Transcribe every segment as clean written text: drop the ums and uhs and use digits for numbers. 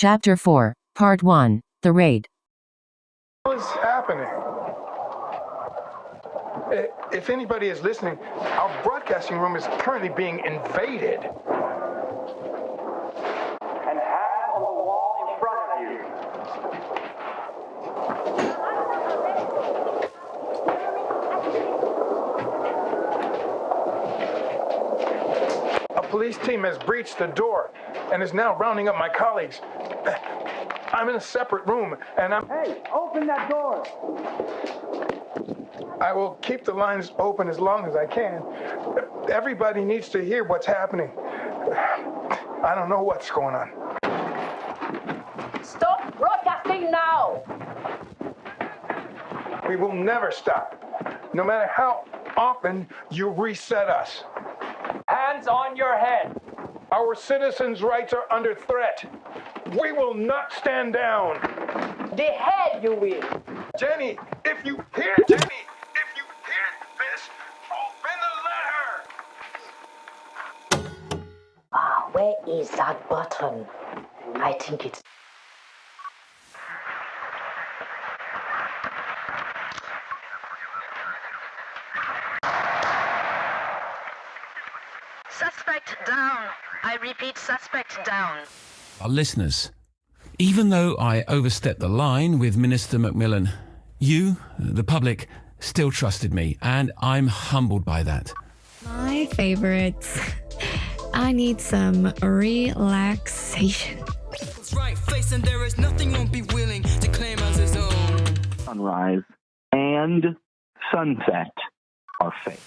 Chapter 4, Part 1, The Raid. What is happening? If anybody is listening, our broadcasting room is currently being invaded. And hands on the wall in front of you. A police team has breached the door and is now rounding up my colleagues. I'm in a separate room, and Hey, open that door! I will keep the lines open as long as I can. Everybody needs to hear what's happening. I don't know what's going on. Stop broadcasting now! We will never stop, no matter how often you reset us. Hands on your head! Our citizens' rights are under threat. We will not stand down. The head you will. Jenny, if you hear this, open the letter. Where is that button? I think it's... Suspect down. I repeat, suspect down. Our listeners, even though I overstepped the line with Minister Macmillan, you, the public, still trusted me, and I'm humbled by that. My favorites. I need some relaxation. Right face, and there is nothing won't be willing to claim as his own. Sunrise and sunset are fake.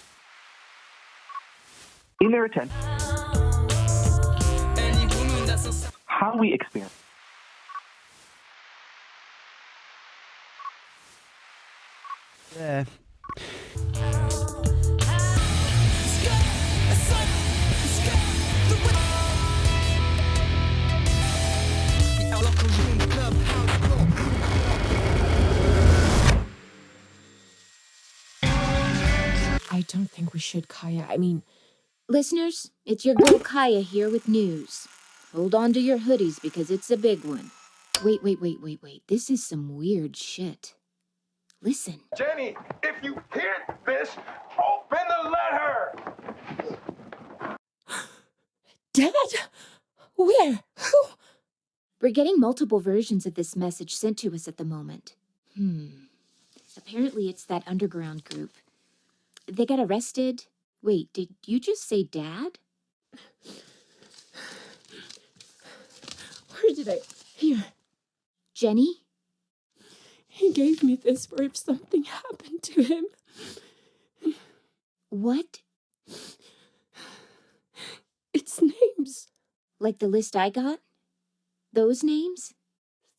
In their attempt, Any woman that's a how we experience Yeah. I don't think we should, Kaya. I mean... Listeners, it's your girl Kaya here with news. Hold on to your hoodies because it's a big one. Wait. This is some weird shit. Listen. Jenny, if you hear this, open the letter. Dad? Where? Who? We're getting multiple versions of this message sent to us at the moment. Apparently it's that underground group. They got arrested. Wait, did you just say Dad? Where did I... Here. Jenny? He gave me this for if something happened to him. What? It's names. Like the list I got? Those names?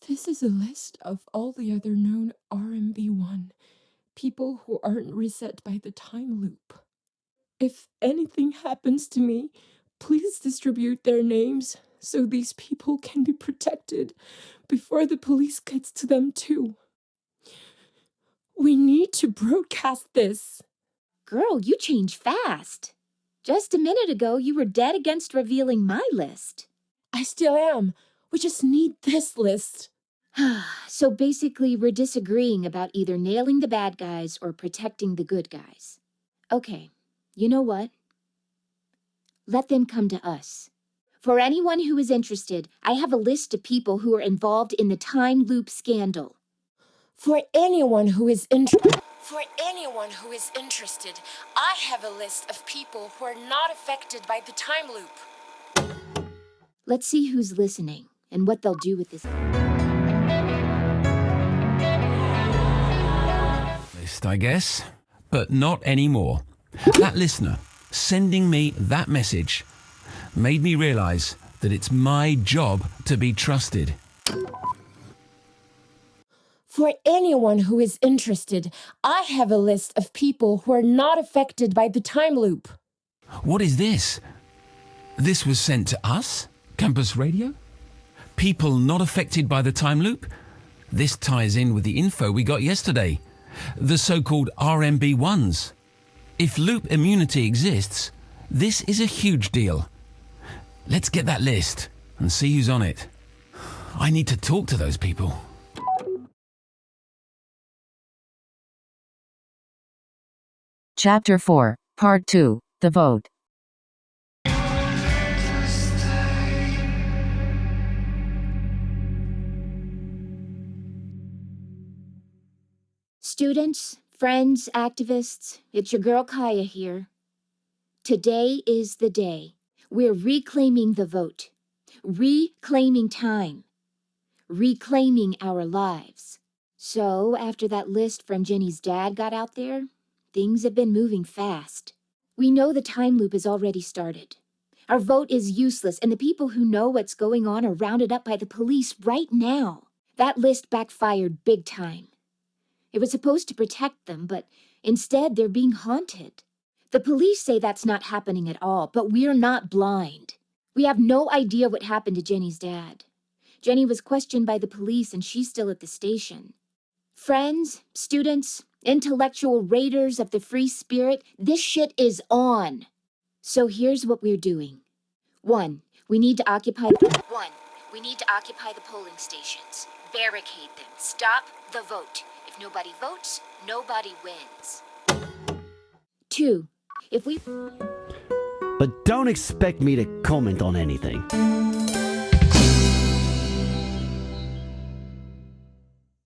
This is a list of all the other known RMB1 people who aren't reset by the time loop. If anything happens to me, please distribute their names so these people can be protected before the police gets to them too. We need to broadcast this. Girl, you change fast. Just a minute ago, you were dead against revealing my list. I still am. We just need this list. So basically, we're disagreeing about either nailing the bad guys or protecting the good guys. Okay, you know what? Let them come to us. For anyone who is interested, I have a list of people who are involved in the time loop scandal. For anyone who is interested, I have a list of people who are not affected by the time loop. Let's see who's listening and what they'll do with this. List, I guess, but not anymore. That listener sending me that message made me realize that it's my job to be trusted. For anyone who is interested, I have a list of people who are not affected by the time loop. What is this? This was sent to us? Campus Radio? People not affected by the time loop? This ties in with the info we got yesterday. The so-called RMB1s. If loop immunity exists, this is a huge deal. Let's get that list and see who's on it. I need to talk to those people. Chapter 4, Part 2, The Vote. Students, friends, activists, it's your girl Kaya here. Today is the day. We're reclaiming the vote, reclaiming time, reclaiming our lives. So, after that list from Jenny's dad got out there, things have been moving fast. We know the time loop has already started. Our vote is useless, and the people who know what's going on are rounded up by the police right now. That list backfired big time. It was supposed to protect them, but instead they're being haunted. The police say that's not happening at all, but we're not blind. We have no idea what happened to Jenny's dad. Jenny was questioned by the police and she's still at the station. Friends, students, intellectual raiders of the free spirit, this shit is on. So here's what we're doing. One, we need to occupy the polling stations. Barricade them. Stop the vote. If nobody votes, nobody wins. 2, if we... But don't expect me to comment on anything.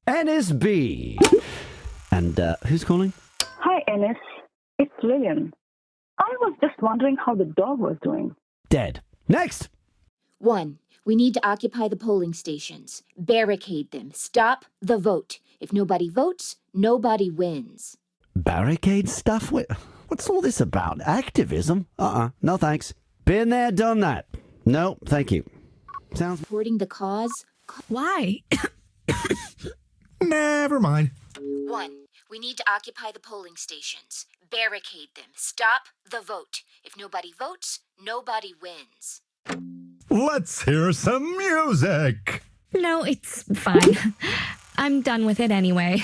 NSB. And who's calling? Hi, Ennis. It's Lillian. I was just wondering how the dog was doing. Dead. Next. 1, we need to occupy the polling stations. Barricade them. Stop the vote. If nobody votes, nobody wins. Barricade stuff? What's all this about? Activism? No thanks. Been there, done that. No, thank you. Sounds... Supporting the cause? Why? Never mind. 1, we need to occupy the polling stations. Barricade them. Stop the vote. If nobody votes, nobody wins. Let's hear some music. No, it's fine. I'm done with it anyway.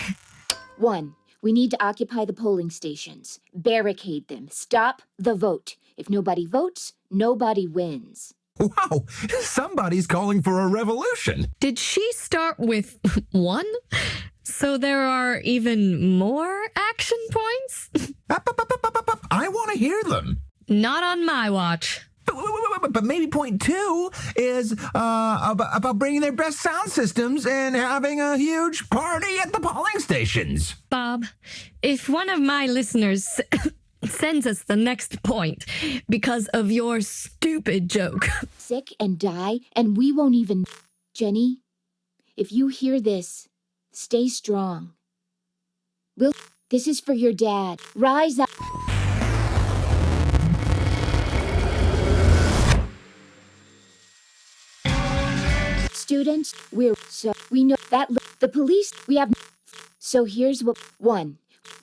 1, we need to occupy the polling stations. Barricade them. Stop the vote. If nobody votes, nobody wins. Wow, somebody's calling for a revolution. Did she start with 1? So there are even more action points? I want to hear them. Not on my watch. But maybe point 2 is about bringing their best sound systems and having a huge party at the polling stations. Bob, if one of my listeners sends us the next point because of your stupid joke. Sick and die, and we won't even... Jenny, if you hear this, stay strong. This is for your dad. Rise up. Students, we know that the police, we have... So here's what... 1,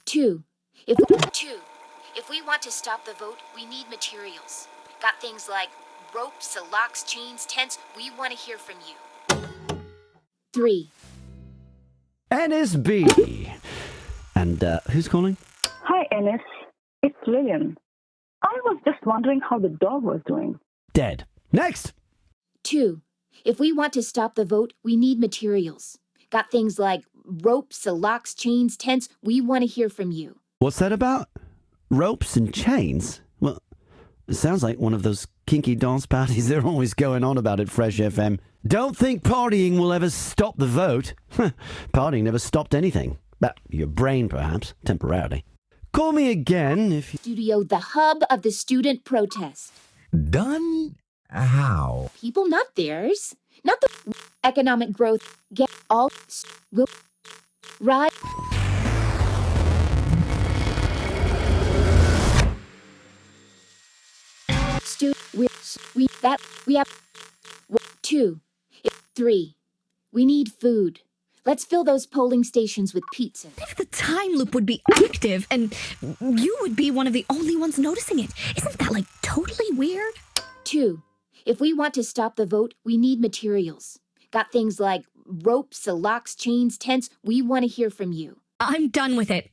2, If we want to stop the vote, we need materials. Got things like ropes, locks, chains, tents. We want to hear from you. 3. NSB. And who's calling? Hi, Ennis. It's Lillian. I was just wondering how the dog was doing. Dead. Next. 2, if we want to stop the vote, we need materials. Got things like ropes, locks, chains, tents. We want to hear from you. What's that about? Ropes and chains? Well, it sounds like one of those kinky dance parties they're always going on about at Fresh FM. Don't think partying will ever stop the vote. Partying never stopped anything. But your brain, perhaps, temporarily. Call me again if you... Studio, the hub of the student protest. Done? How? People, not theirs. Not the economic growth. Get all... will... Right... We have 2, 3. We need food. Let's fill those polling stations with pizza. If the time loop would be active and you would be one of the only ones noticing it, isn't that like totally weird? 2, if we want to stop the vote, we need materials. Got things like ropes, locks, chains, tents. We want to hear from you. I'm done with it.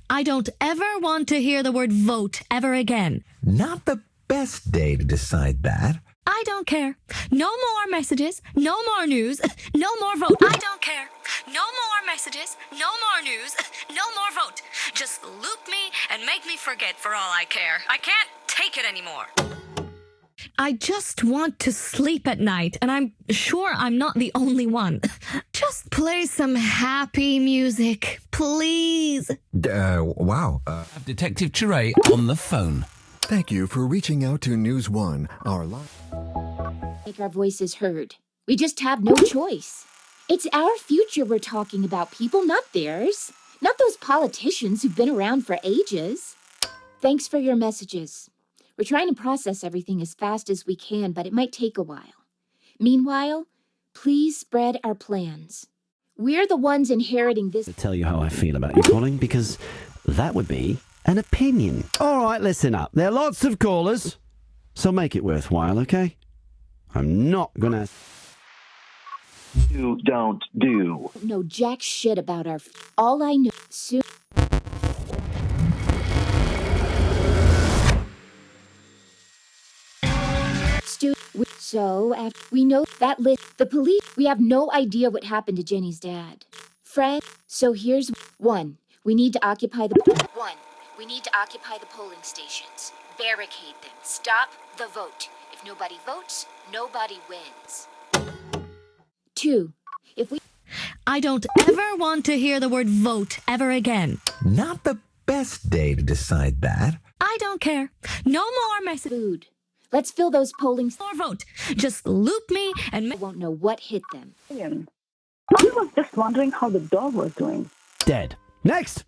I don't ever want to hear the word vote ever again. Not the best day to decide that. I don't care. No more messages, no more news, no more vote. I don't care. No more messages, no more news, no more vote. Just loop me and make me forget for all I care. I can't take it anymore. I just want to sleep at night, and I'm sure I'm not the only one. Just play some happy music, please. Wow. Have Detective Chiray on the phone. Thank you for reaching out to News One, our live. Make our voices heard. We just have no choice. It's our future we're talking about, people, not theirs. Not those politicians who've been around for ages. Thanks for your messages. We're trying to process everything as fast as we can, but it might take a while. Meanwhile, please spread our plans. We're the ones inheriting this. To tell you how I feel about you calling, because that would be an opinion. All right, listen up. There are lots of callers, so make it worthwhile, okay? I'm not gonna... You don't do. Know jack shit about our... All I know... So, after we know that list, the police, we have no idea what happened to Jenny's dad. Fred, so here's one. We need to occupy the polling stations. Barricade them. Stop the vote. If nobody votes, nobody wins. 2. I don't ever want to hear the word vote ever again. Not the best day to decide that. I don't care. No more message. Food. Let's fill those polling... Or vote. Just loop me and... I won't know what hit them. I was just wondering how the dog was doing. Dead. Next!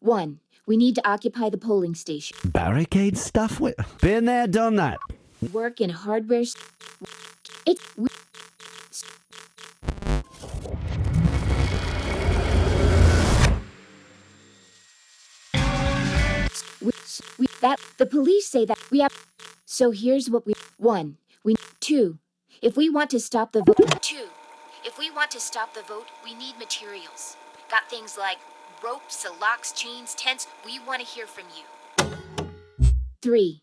1. We need to occupy the polling station. Barricade stuff? Been there, done that. Work in hardware... The police say that we have... So here's what we... 1. 2. If we want to stop the vote... 2. If we want to stop the vote, we need materials. Got things like ropes, locks, chains, tents. We want to hear from you. 3.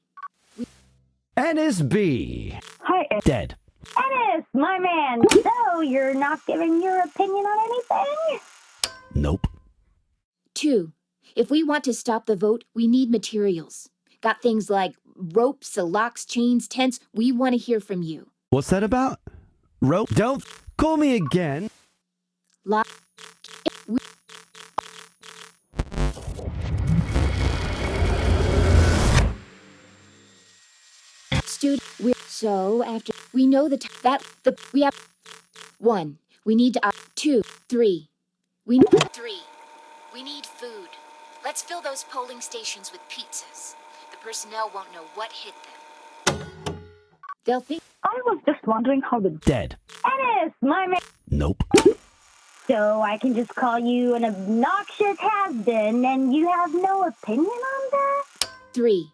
NSB. Hi, Ed. Dead. Ennis, my man. So, you're not giving your opinion on anything? Nope. 2. If we want to stop the vote, we need materials. Got things like ropes, locks, chains, tents. We want to hear from you. What's that about? Rope? Don't call me again. Lock. So after we know we have 1. We need to 2, 3. We need food. Let's fill those polling stations with pizzas. The personnel won't know what hit them. They'll think... I was just wondering how the... Dead. Ennis, my man. Nope. So I can just call you an obnoxious has-been and you have no opinion on that? 3.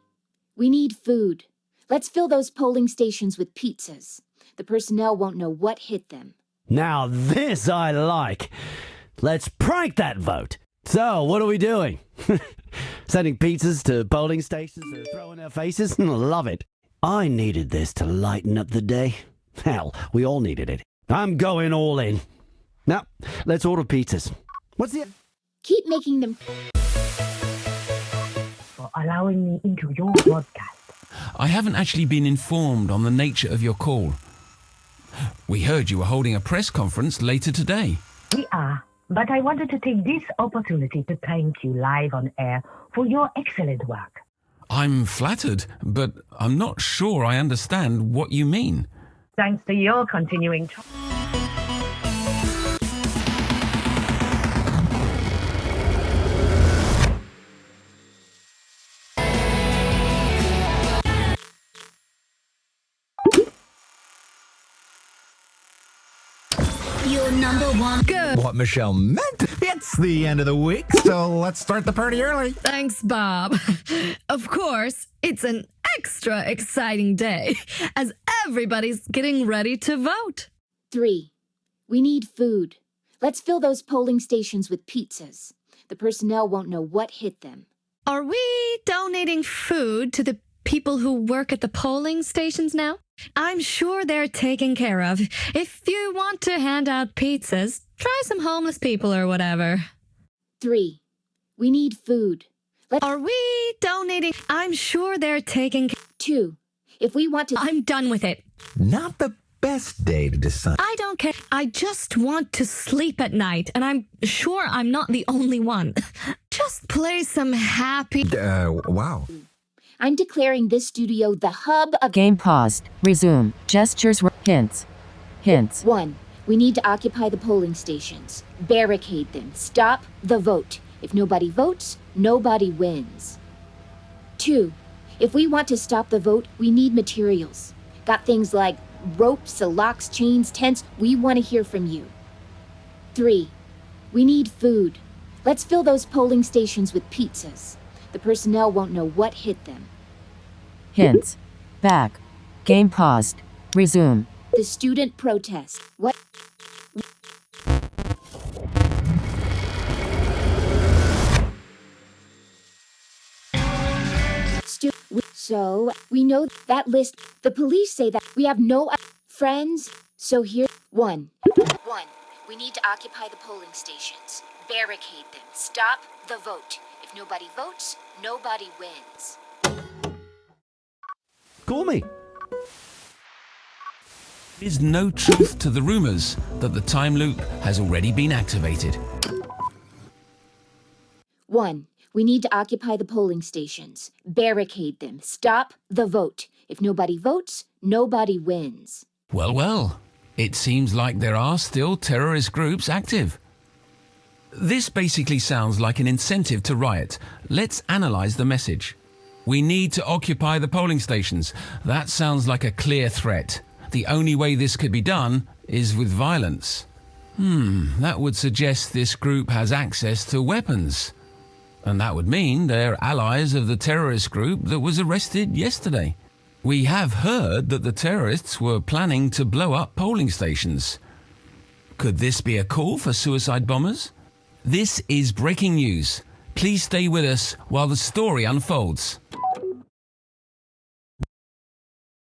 We need food. Let's fill those polling stations with pizzas. The personnel won't know what hit them. Now this I like. Let's prank that vote. So, what are we doing? Sending pizzas to polling stations to throw in their faces? Love it. I needed this to lighten up the day. Hell, we all needed it. I'm going all in. Now, let's order pizzas. What's the... Keep making them... For allowing me into your broadcast. I haven't actually been informed on the nature of your call. We heard you were holding a press conference later today. We are, but I wanted to take this opportunity to thank you live on air for your excellent work. I'm flattered, but I'm not sure I understand what you mean. Thanks to your continuing... Your number one. Good. What Michelle meant. It's the end of the week, so let's start the party early. Thanks, Bob. Of course, it's an extra exciting day as everybody's getting ready to vote. 3. We need food. Let's fill those polling stations with pizzas. The personnel won't know what hit them. Are we donating food to the people who work at the polling stations now? I'm sure they're taken care of. If you want to hand out pizzas, try some homeless people or whatever. 3. We need food. Are we donating? I'm sure they're taking... 2. If we want to... I'm done with it. Not the best day to decide. I don't care. I just want to sleep at night, and I'm sure I'm not the only one. Just play some happy... Wow. I'm declaring this studio the hub of... Game paused. Resume. Gestures. Hints. Hints. 1. We need to occupy the polling stations. Barricade them. Stop the vote. If nobody votes, nobody wins. 2. If we want to stop the vote, we need materials. Got things like ropes, locks, chains, tents. We want to hear from you. 3. We need food. Let's fill those polling stations with pizzas. The personnel won't know what hit them. Hints. Back. Game paused. Resume. The student protest. What? So, we know that list. The police say that we have no friends. So here, 1. We need to occupy the polling stations. Barricade them. Stop the vote. If nobody votes, nobody wins. Call me. There is no truth to the rumors that the time loop has already been activated. 1. We need to occupy the polling stations. Barricade them. Stop the vote. If nobody votes, nobody wins. Well, well. It seems like there are still terrorist groups active. This basically sounds like an incentive to riot. Let's analyze the message. We need to occupy the polling stations. That sounds like a clear threat. The only way this could be done is with violence. That would suggest this group has access to weapons. And that would mean they're allies of the terrorist group that was arrested yesterday. We have heard that the terrorists were planning to blow up polling stations. Could this be a call for suicide bombers? This is breaking news. Please stay with us while the story unfolds.